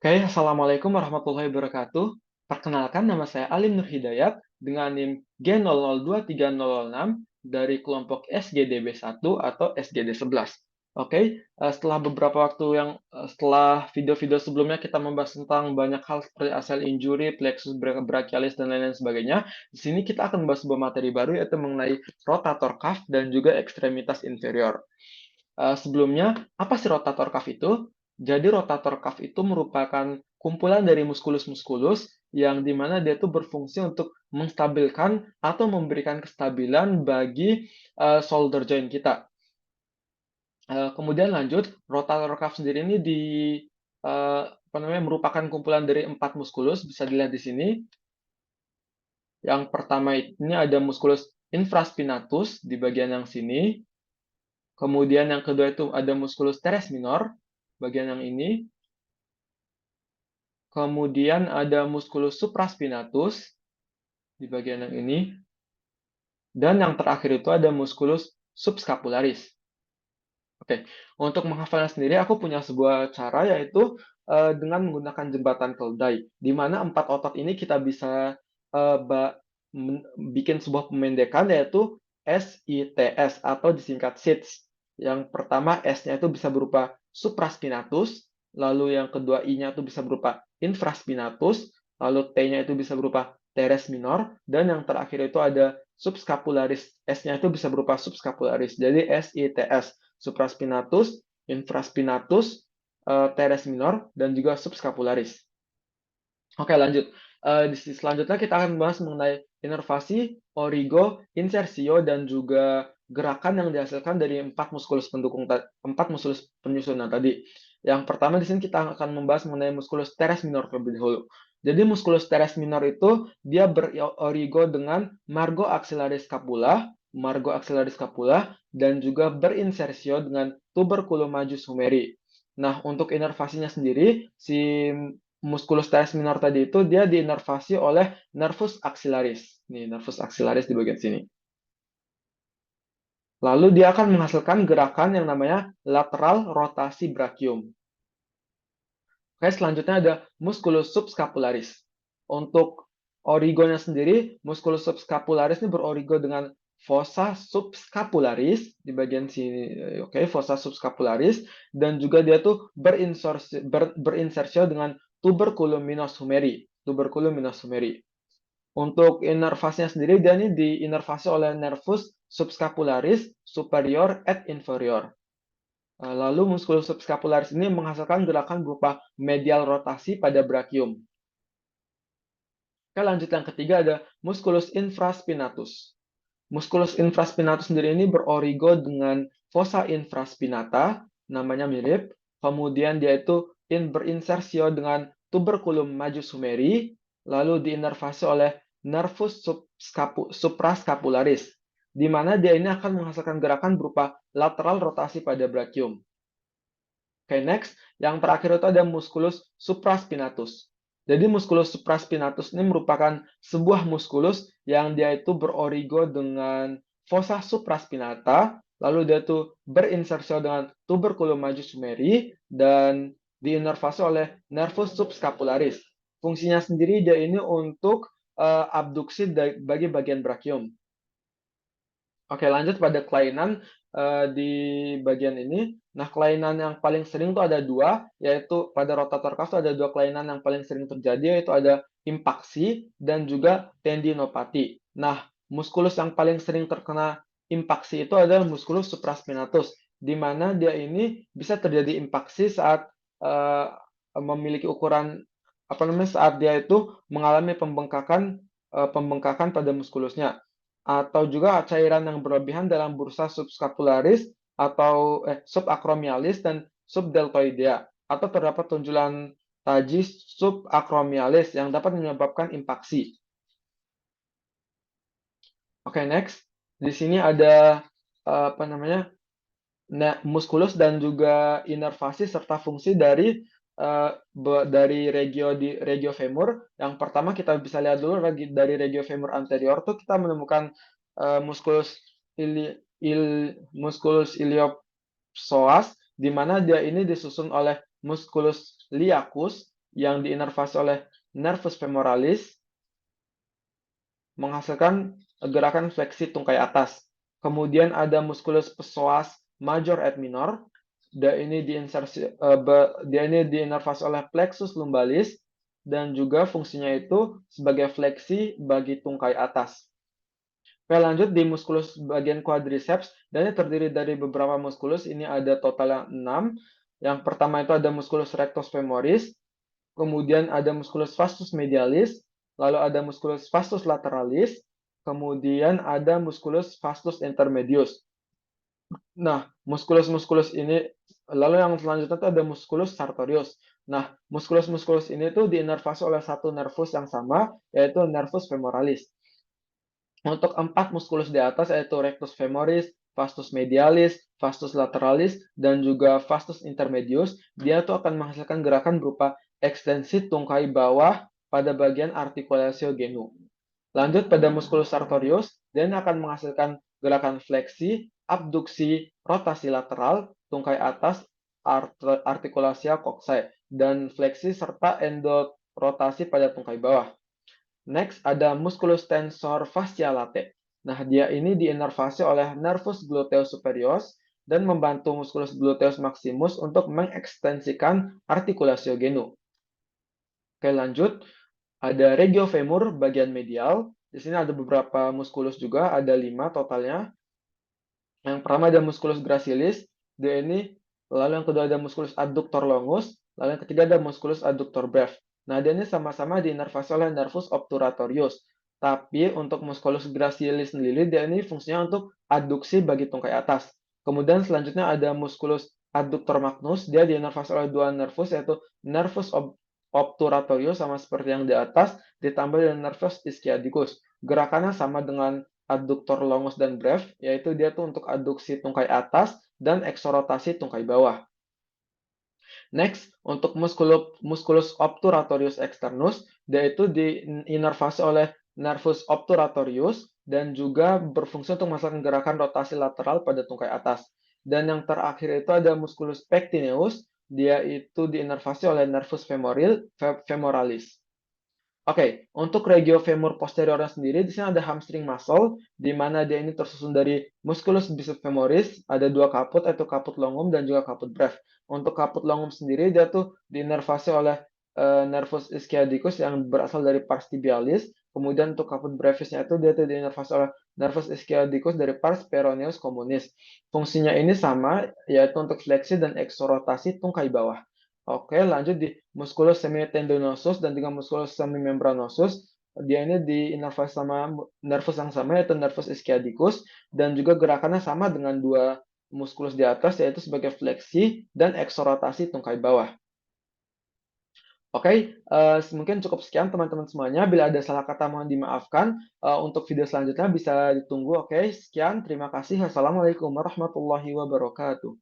Oke, Assalamualaikum warahmatullahi wabarakatuh. Perkenalkan, nama saya Alim Nur Hidayat dengan NIM G002306 dari kelompok SGDB1 atau SGD11. Oke, setelah beberapa waktu setelah video-video sebelumnya kita membahas tentang banyak hal seperti ACL injury, plexus brachialis, dan lain-lain sebagainya. Di sini kita akan membahas sebuah materi baru yaitu mengenai rotator cuff dan juga ekstremitas inferior. Sebelumnya, apa sih rotator cuff itu? Jadi rotator cuff itu merupakan kumpulan dari muskulus-muskulus yang dimana dia itu berfungsi untuk menstabilkan atau memberikan kestabilan bagi shoulder joint kita. Kemudian lanjut, rotator cuff sendiri ini merupakan kumpulan dari 4 muskulus, bisa dilihat di sini. Yang pertama ini ada muskulus infraspinatus di bagian yang sini. Kemudian yang kedua itu ada muskulus teres minor, bagian yang ini. Kemudian ada musculus supraspinatus di bagian yang ini. Dan yang terakhir itu ada musculus subscapularis. Oke, untuk menghafalnya sendiri aku punya sebuah cara yaitu dengan menggunakan jembatan keledai, di mana 4 otot ini kita bisa bikin sebuah pemendekan yaitu SITS atau disingkat SITS. Yang pertama S-nya itu bisa berupa supraspinatus, lalu yang kedua I-nya itu bisa berupa infraspinatus, lalu T-nya itu bisa berupa teres minor, dan yang terakhir itu ada subscapularis. S-nya itu bisa berupa subscapularis. Jadi SITS, supraspinatus, infraspinatus, teres minor, dan juga subscapularis. Oke, lanjut. Di selanjutnya kita akan membahas mengenai inervasi, origo, insersio, dan juga gerakan yang dihasilkan dari 4 muskulus penyusunan tadi. Yang pertama di sini kita akan membahas mengenai muskulus teres minor terlebih dahulu. Jadi muskulus teres minor itu dia berorigo dengan margo axillaris scapula, dan juga berinsersio dengan tuberculum majus humeri. Nah, untuk inervasinya sendiri, si musculus teres minor tadi itu dia diinervasi oleh nervus axillaris. Nih, nervus axillaris di bagian sini. Lalu dia akan menghasilkan gerakan yang namanya lateral rotasi brachium. Oke, selanjutnya ada musculus subscapularis. Untuk origonya sendiri, musculus subscapularis ini berorigo dengan fossa subscapularis di bagian sini. Oke, fossa subscapularis, dan juga dia tuh berinsersio dengan tuberculum minus humeri. Untuk inervasinya sendiri, dia ini diinervasi oleh nervus subscapularis superior et inferior. Lalu musculus subscapularis ini menghasilkan gerakan berupa medial rotasi pada brachium. Oke, lanjut yang ketiga ada musculus infraspinatus. Musculus infraspinatus sendiri ini berorigo dengan fossa infraspinata, namanya mirip. Kemudian dia itu berinsersio dengan tuberculum majus humeri, lalu diinervasi oleh nervus suprascapularis, di mana dia ini akan menghasilkan gerakan berupa lateral rotasi pada brachium. Oke, next. Yang terakhir itu ada musculus supraspinatus. Jadi musculus supraspinatus ini merupakan sebuah muskulus yang dia itu berorigo dengan fossa supraspinata, lalu dia itu berinsersio dengan tuberculum majus humeri, dan diinervasi oleh nervus subscapularis. Fungsinya sendiri dia ini untuk abduksi bagi bagian brachium. Oke, lanjut pada kelainan di bagian ini. Nah, kelainan yang paling sering itu ada dua, yaitu pada rotator cuff ada dua kelainan yang paling sering terjadi, yaitu ada impaksi dan juga tendinopati. Nah, muskulus yang paling sering terkena impaksi itu adalah muskulus supraspinatus, di mana dia ini bisa terjadi impaksi saat memiliki ukuran saat dia itu mengalami pembengkakan pada muskulusnya, atau juga cairan yang berlebihan dalam bursa subscapularis atau subacromialis dan subdeltoidea, atau terdapat tonjolan taji subacromialis yang dapat menyebabkan impaksi. Oke, next. Di sini ada muskulus dan juga inervasi serta fungsi dari regio femur. Yang pertama kita bisa lihat dulu dari regio femur anterior tuh kita menemukan musculus iliopsoas, di mana dia ini disusun oleh musculus iliacus yang diinervasi oleh nervus femoralis menghasilkan gerakan fleksi tungkai atas. Kemudian ada musculus psoas major et minor. Dia ini diinervasi oleh plexus lumbalis dan juga fungsinya itu sebagai fleksi bagi tungkai atas. Oke, lanjut di musculus bagian quadriceps, dan ini terdiri dari beberapa musculus. Ini ada total 6. Yang pertama itu ada musculus rectus femoris, kemudian ada musculus vastus medialis, lalu ada musculus vastus lateralis, kemudian ada musculus vastus intermedius. Nah, musculus-musculus ini, lalu yang selanjutnya itu ada musculus sartorius. Nah, musculus-musculus ini tuh diinervasi oleh satu nervus yang sama, yaitu nervus femoralis. Untuk 4 muskulus di atas yaitu rectus femoris, vastus medialis, vastus lateralis, dan juga vastus intermedius, dia tuh akan menghasilkan gerakan berupa ekstensi tungkai bawah pada bagian articulatio genu. Lanjut pada musculus sartorius, dia akan menghasilkan gerakan fleksi, abduksi, rotasi lateral, tungkai atas, articulasia coccyx, dan fleksi serta endorotasi pada tungkai bawah. Next, ada musculus tensor fascia latae. Nah, dia ini diinervasi oleh nervus gluteus superior dan membantu musculus gluteus maximus untuk mengekstensikan articulatio genu. Oke, lanjut. Ada regio femur bagian medial. Di sini ada beberapa musculus juga, ada 5 totalnya. Yang pertama ada musculus gracilis, dia ini. Lalu yang kedua ada musculus adductor longus, lalu yang ketiga ada musculus adductor brevis. Nah, dia ini sama-sama diinervasi oleh nervus obturatorius. Tapi untuk musculus gracilis sendiri, dia ini fungsinya untuk adduksi bagi tungkai atas. Kemudian selanjutnya ada musculus adductor magnus, dia diinervasi oleh dua nervus, yaitu nervus obturatorius sama seperti yang di atas, ditambah dengan nervus ischiadicus. Gerakannya sama dengan adductor longus dan brevis, yaitu dia tuh untuk adduksi tungkai atas dan eksorotasi tungkai bawah. Next, untuk musculus obturatorius externus, dia itu diinervasi oleh nervus obturatorius dan juga berfungsi untuk melakukan gerakan rotasi lateral pada tungkai atas. Dan yang terakhir itu ada musculus pectineus, dia itu diinervasi oleh nervus femoralis. Oke, untuk regio femur posteriornya sendiri, di sini ada hamstring muscle, di mana dia ini tersusun dari musculus biceps femoris, ada dua kaput, yaitu kaput longum dan juga kaput brevis. Untuk kaput longum sendiri, dia tuh diinervasi oleh nervus ischiadicus yang berasal dari pars tibialis, kemudian untuk kaput brevisnya itu dia tuh diinervasi oleh nervus ischiadicus dari pars peroneus communis. Fungsinya ini sama, yaitu untuk fleksi dan eksorotasi tungkai bawah. Oke, lanjut di musculus semitendinosus dan juga musculus semimembranosus. Dia ini diinervasi sama nervus yang sama, yaitu nervus ischiadicus, dan juga gerakannya sama dengan dua musculus di atas, yaitu sebagai fleksi dan eksorotasi tungkai bawah. Oke, mungkin cukup sekian teman-teman semuanya. Bila ada salah kata mohon dimaafkan. Untuk video selanjutnya bisa ditunggu. Oke, sekian. Terima kasih. Assalamualaikum warahmatullahi wabarakatuh.